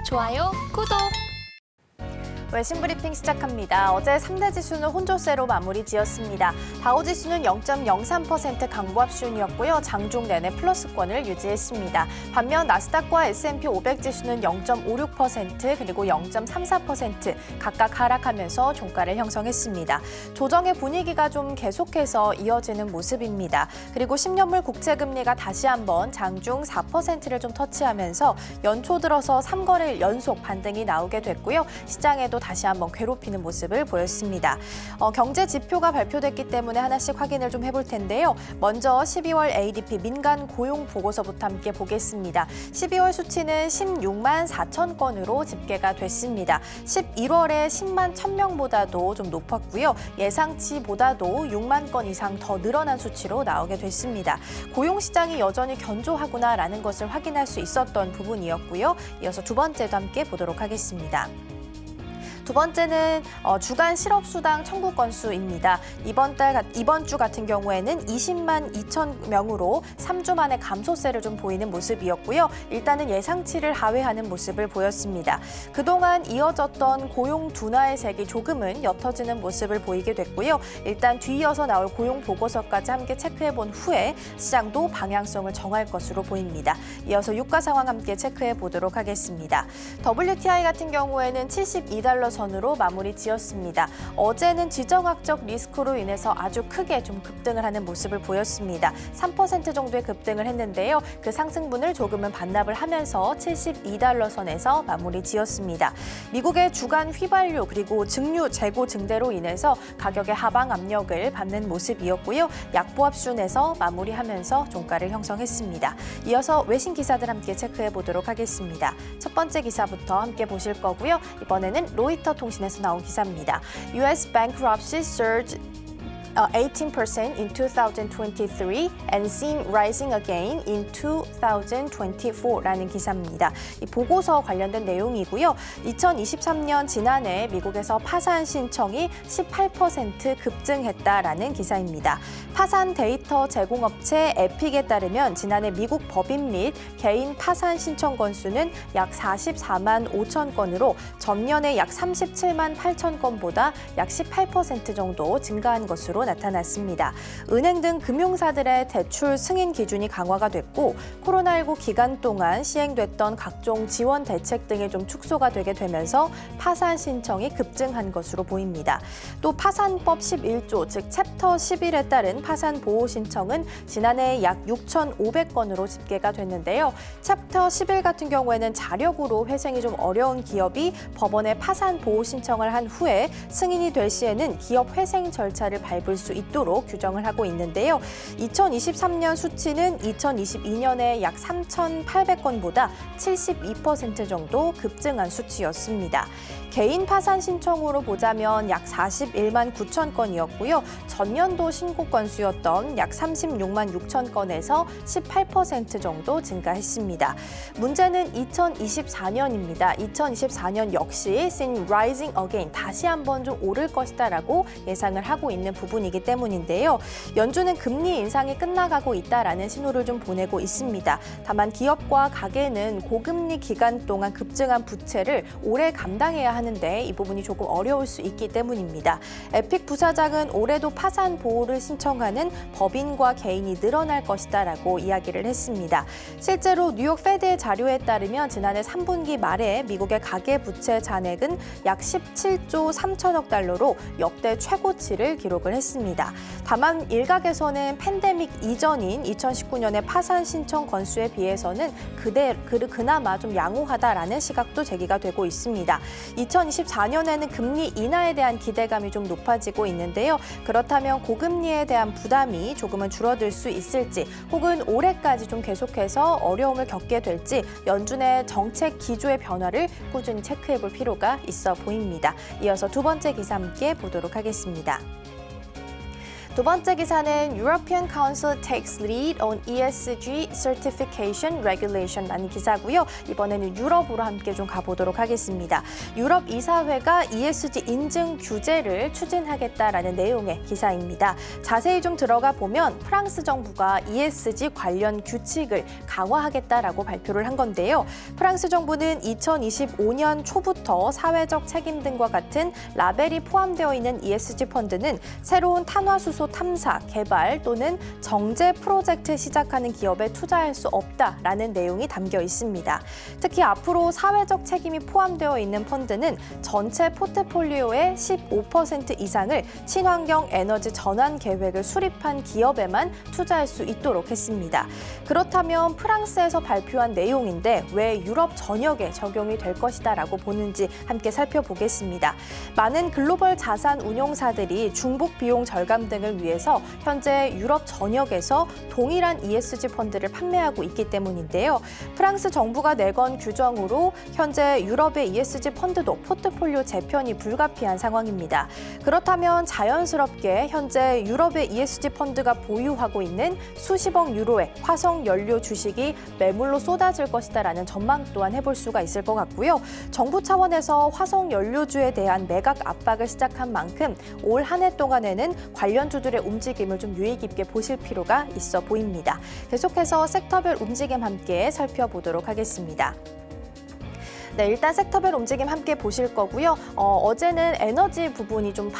좋아요, 구독! 외신 브리핑 시작합니다. 어제 3대 지수는 혼조세로 마무리 지었습니다. 다우지수는 0.03% 강보합순이었고요. 장중 내내 플러스권을 유지했습니다. 반면 나스닥과 S&P 500 지수는 0.56% 그리고 0.34% 각각 하락하면서 종가를 형성했습니다. 조정의 분위기가 좀 계속해서 이어지는 모습입니다. 그리고 10년물 국채금리가 다시 한번 장중 4%를 좀 터치하면서 연초 들어서 3거래일 연속 반등이 나오게 됐고요. 시장에도 다시 한번 괴롭히는 모습을 보였습니다. 경제 지표가 발표됐기 때문에 하나씩 확인을 좀 해볼 텐데요. 먼저 12월 ADP 민간 고용 보고서부터 함께 보겠습니다. 12월 수치는 16만 4천 건으로 집계가 됐습니다. 11월에 10만 1,000명보다도 좀 높았고요. 예상치보다도 6만 건 이상 더 늘어난 수치로 나오게 됐습니다. 고용 시장이 여전히 견조하구나라는 것을 확인할 수 있었던 부분이었고요. 이어서 두 번째도 함께 보도록 하겠습니다. 두 번째는 주간 실업수당 청구 건수입니다. 이번 주 같은 경우에는 20만 2천 명으로 3주 만에 감소세를 좀 보이는 모습이었고요. 일단은 예상치를 하회하는 모습을 보였습니다. 그동안 이어졌던 고용 둔화의 색이 조금은 옅어지는 모습을 보이게 됐고요. 일단 뒤이어서 나올 고용 보고서까지 함께 체크해본 후에 시장도 방향성을 정할 것으로 보입니다. 이어서 유가 상황 함께 체크해 보도록 하겠습니다. WTI 같은 경우에는 72달러 선으로 마무리 지었습니다. 어제는 지정학적 리스크로 인해서 아주 크게 좀 급등을 하는 모습을 보였습니다. 3% 정도의 급등을 했는데요. 그 상승분을 조금은 반납을 하면서 72달러 선에서 마무리 지었습니다. 미국의 주간 휘발유 그리고 증류 재고 증대로 인해서 가격의 하방 압력을 받는 모습이었고요. 약보합순에서 마무리하면서 종가를 형성했습니다. 이어서 외신 기사들 함께 체크해 보도록 하겠습니다. 첫 번째 기사부터 함께 보실 거고요. 이번에는 로이터 통신에서 나온 기사입니다. US bankruptcy surged 18% in 2023 and seen rising again in 2024라는 기사입니다. 이 보고서 관련된 내용이고요. 2023년 지난해 미국에서 파산 신청이 18% 급증했다라는 기사입니다. 파산 데이터 제공업체 에픽에 따르면 지난해 미국 법인 및 개인 파산 신청 건수는 약 44만 5천 건으로 전년에 약 37만 8천 건보다 약 18% 정도 증가한 것으로 나타났습니다. 은행 등 금융사들의 대출 승인 기준이 강화가 됐고 코로나19 기간 동안 시행됐던 각종 지원 대책 등이 좀 축소가 되게 되면서 파산 신청이 급증한 것으로 보입니다. 또 파산법 11조, 즉 챕터 11에 따른 파산 보호 신청은 지난해 약 6,500건으로 집계가 됐는데요. 챕터 11 같은 경우에는 자력으로 회생이 좀 어려운 기업이 법원에 파산 보호 신청을 한 후에 승인이 될 시에는 기업 회생 절차를 밟을 수 있도록 규정을 하고 있는데요. 2023년 수치는 2022년에 약 3,800건보다 72% 정도 급증한 수치였습니다. 개인 파산 신청으로 보자면 약 41만 9천 건이었고요. 전년도 신고 건수였던 약 36만 6천 건에서 18% 정도 증가했습니다. 문제는 2024년입니다. 2024년 역시 seen rising again, 다시 한번 좀 오를 것이다라고 예상을 하고 있는 부분이기 때문인데요. 연준은 금리 인상이 끝나가고 있다라는 신호를 좀 보내고 있습니다. 다만 기업과 가계는 고금리 기간 동안 급증한 부채를 오래 감당해야 하는데 이 부분이 조금 어려울 수 있기 때문입니다. 에픽 부사장은 올해도 파산 보호를 신청하는 법인과 개인이 늘어날 것이다라고 이야기를 했습니다. 실제로 뉴욕 페드의 자료에 따르면 지난해 3분기 말에 미국의 가계 부채 잔액은 약 17조 3천억 달러로 역대 최고치를 기록을 했습니다. 다만 일각에서는 팬데믹 이전인 2019년의 파산 신청 건수에 비해서는 그나마 좀 양호하다라는 시각도 제기가 되고 있습니다. 2024년에는 금리 인하에 대한 기대감이 좀 높아지고 있는데요. 그렇다면 고금리에 대한 부담이 조금은 줄어들 수 있을지 혹은 올해까지 좀 계속해서 어려움을 겪게 될지 연준의 정책 기조의 변화를 꾸준히 체크해 볼 필요가 있어 보입니다. 이어서 두 번째 기사 함께 보도록 하겠습니다. 두 번째 기사는 European Council takes lead on ESG certification regulation라는 기사고요. 이번에는 유럽으로 함께 좀 가보도록 하겠습니다. 유럽 이사회가 ESG 인증 규제를 추진하겠다라는 내용의 기사입니다. 자세히 좀 들어가 보면 프랑스 정부가 ESG 관련 규칙을 강화하겠다라고 발표를 한 건데요. 프랑스 정부는 2025년 초부터 사회적 책임 등과 같은 라벨이 포함되어 있는 ESG 펀드는 새로운 탄화수소 탐사, 개발 또는 정제 프로젝트 시작하는 기업에 투자할 수 없다라는 내용이 담겨 있습니다. 특히 앞으로 사회적 책임이 포함되어 있는 펀드는 전체 포트폴리오의 15% 이상을 친환경 에너지 전환 계획을 수립한 기업에만 투자할 수 있도록 했습니다. 그렇다면 프랑스에서 발표한 내용인데 왜 유럽 전역에 적용이 될 것이다라고 보는지 함께 살펴보겠습니다. 많은 글로벌 자산 운용사들이 중복 비용 절감 등을 위해서 현재 유럽 전역에서 동일한 ESG 펀드를 판매하고 있기 때문인데요. 프랑스 정부가 내건 규정으로 현재 유럽의 ESG 펀드도 포트폴리오 재편이 불가피한 상황입니다. 그렇다면 자연스럽게 현재 유럽의 ESG 펀드가 보유하고 있는 수십억 유로의 화석 연료 주식이 매물로 쏟아질 것이다라는 전망 또한 해볼 수가 있을 것 같고요. 정부 차원에서 화석 연료주에 대한 매각 압박을 시작한 만큼 올 한 해 동안에는 관련주들의 움직임을 좀 유의 깊게 보실 필요가 있어 보입니다. 계속해서 섹터별 움직임 함께 살펴보도록 하겠습니다. 네, 일단 섹터별 움직임 함께 보실 거고요. 어제는 에너지 부분이 좀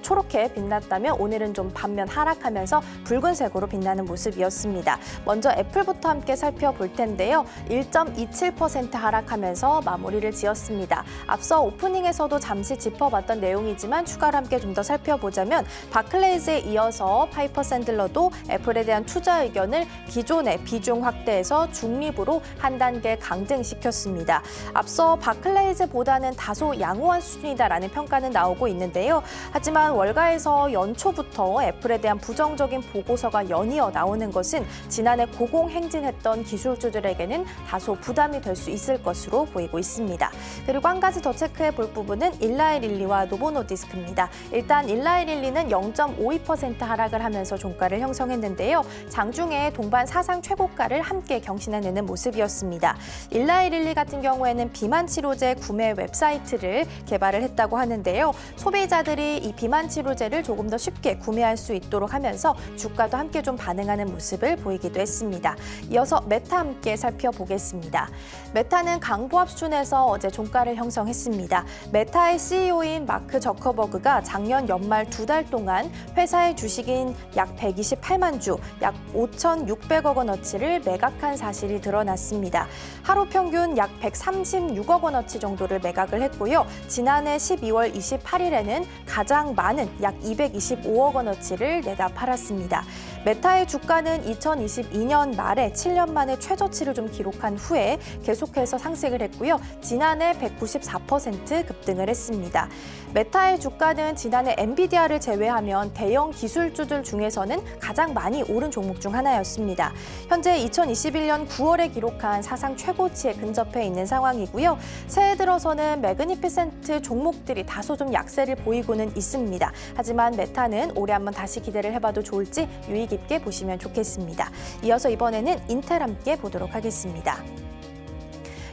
초록게 빛났다면 오늘은 좀 반면 하락하면서 붉은색으로 빛나는 모습이었습니다. 먼저 애플부터 함께 살펴볼 텐데요. 1.27% 하락하면서 마무리를 지었습니다. 앞서 오프닝에서도 잠시 짚어봤던 내용이지만 추가로 함께 좀 더 살펴보자면 바클레이즈에 이어서 파이퍼 샌들러도 애플에 대한 투자 의견을 기존의 비중 확대에서 중립으로 한 단계 강등시켰습니다. 앞서 바클레이즈보다는 다소 양호한 수준이다라는 평가는 나오고 있는데요. 하지만 월가에서 연초부터 애플에 대한 부정적인 보고서가 연이어 나오는 것은 지난해 고공행진했던 기술주들에게는 다소 부담이 될 수 있을 것으로 보이고 있습니다. 그리고 한 가지 더 체크해 볼 부분은 일라이릴리와 노보노디스크입니다. 일단 일라이릴리는 0.52% 하락을 하면서 종가를 형성했는데요. 장중에 동반 사상 최고가를 함께 경신해내는 모습이었습니다. 일라이릴리 같은 경우에는 비만 치료제 구매 웹사이트를 개발을 했다고 하는데요. 소비자들이 이 비만 치료제를 조금 더 쉽게 구매할 수 있도록 하면서 주가도 함께 좀 반응하는 모습을 보이기도 했습니다. 이어서 메타 함께 살펴보겠습니다. 메타는 강보합 수준에서 어제 종가를 형성했습니다. 메타의 CEO인 마크 저커버그가 작년 연말 2달 동안 회사의 주식인 약 128만 주, 약 5,600억 원어치를 매각한 사실이 드러났습니다. 하루 평균 약 136억 원어치 정도를 매각을 했고요. 지난해 12월 28일에는 가장 많은 약 225억 원어치를 내다 팔았습니다. 메타의 주가는 2022년 말에 7년 만에 최저치를 좀 기록한 후에 계속해서 상승을 했고요. 지난해 194% 급등을 했습니다. 메타의 주가는 지난해 엔비디아를 제외하면 대형 기술주들 중에서는 가장 많이 오른 종목 중 하나였습니다. 현재 2021년 9월에 기록한 사상 최고치에 근접해 있는 상황이고요. 새해 들어서는 매그니피센트 종목들이 다소 좀 약세를 보이고는 있습니다. 하지만 메타는 올해 한번 다시 기대를 해봐도 좋을지 유의 깊게 보시면 좋겠습니다. 이어서 이번에는 인텔 함께 보도록 하겠습니다.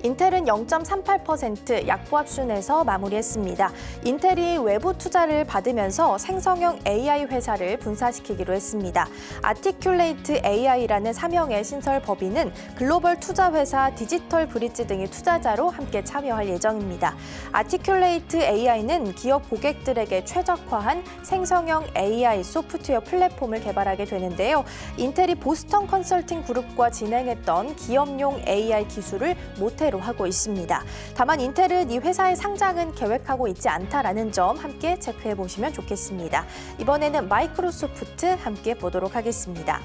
인텔은 0.38% 약보합 수준에서 마무리했습니다. 인텔이 외부 투자를 받으면서 생성형 AI 회사를 분사시키기로 했습니다. 아티큘레이트 AI라는 사명의 신설 법인은 글로벌 투자 회사 디지털 브릿지 등의 투자자로 함께 참여할 예정입니다. 아티큘레이트 AI는 기업 고객들에게 최적화한 생성형 AI 소프트웨어 플랫폼을 개발하게 되는데요. 인텔이 보스턴 컨설팅 그룹과 진행했던 기업용 AI 기술을 모태로 하고 있습니다. 다만 인텔은 이 회사의 상장은 계획하고 있지 않다라는 점 함께 체크해 보시면 좋겠습니다. 이번에는 마이크로소프트 함께 보도록 하겠습니다.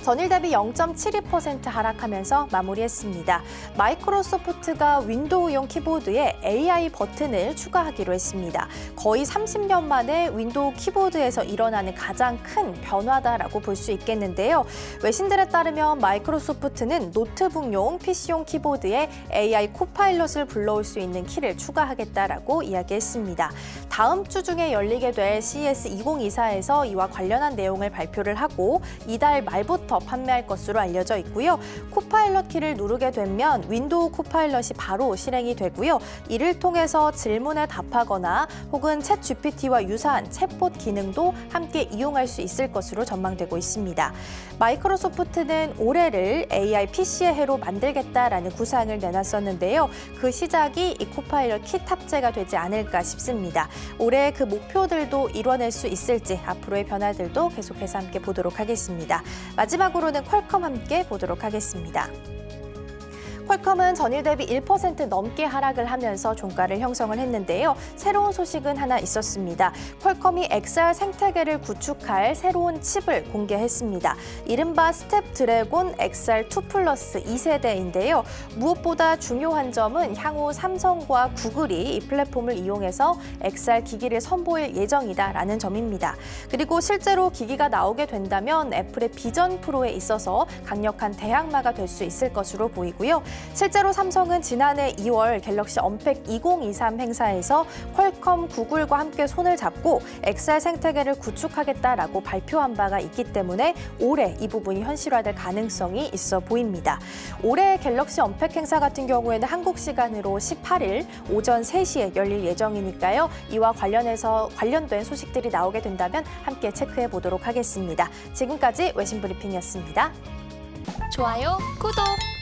전일 대비 0.72% 하락하면서 마무리했습니다. 마이크로소프트가 윈도우용 키보드에 AI 버튼을 추가하기로 했습니다. 거의 30년 만에 윈도우 키보드에서 일어나는 가장 큰 변화다라고 볼 수 있겠는데요. 외신들에 따르면 마이크로소프트는 노트북용 PC용 키보드에 AI 코파일럿을 불러올 수 있는 키를 추가하겠다라고 이야기했습니다. 다음 주 중에 열리게 될 CES 2024에서 이와 관련한 내용을 발표를 하고 이달 말부터 판매할 것으로 알려져 있고요. 코파일럿 키를 누르게 되면 윈도우 코파일럿이 바로 실행이 되고요. 이를 통해서 질문에 답하거나 혹은 챗 GPT와 유사한 챗봇 기능도 함께 이용할 수 있을 것으로 전망되고 있습니다. 마이크로소프트는 올해를 AI PC의 해로 만들겠다라는 구상을 내놨었는데요. 그 시작이 이 코파일럿 키 탑재가 되지 않을까 싶습니다. 올해 그 목표들도 이뤄낼 수 있을지 앞으로의 변화들도 계속해서 함께 보도록 하겠습니다. 마지막으로는 퀄컴 함께 보도록 하겠습니다. 퀄컴은 전일 대비 1% 넘게 하락을 하면서 종가를 형성을 했는데요. 새로운 소식은 하나 있었습니다. 퀄컴이 XR 생태계를 구축할 새로운 칩을 공개했습니다. 이른바 스텝드래곤 XR2 플러스 2세대인데요. 무엇보다 중요한 점은 향후 삼성과 구글이 이 플랫폼을 이용해서 XR 기기를 선보일 예정이다라는 점입니다. 그리고 실제로 기기가 나오게 된다면 애플의 비전 프로에 있어서 강력한 대항마가 될 수 있을 것으로 보이고요. 실제로 삼성은 지난해 2월 갤럭시 언팩 2023 행사에서 퀄컴, 구글과 함께 손을 잡고 XR 생태계를 구축하겠다라고 발표한 바가 있기 때문에 올해 이 부분이 현실화될 가능성이 있어 보입니다. 올해 갤럭시 언팩 행사 같은 경우에는 한국 시간으로 18일 오전 3시에 열릴 예정이니까요. 이와 관련된 소식들이 나오게 된다면 함께 체크해 보도록 하겠습니다. 지금까지 외신 브리핑이었습니다. 좋아요, 구독!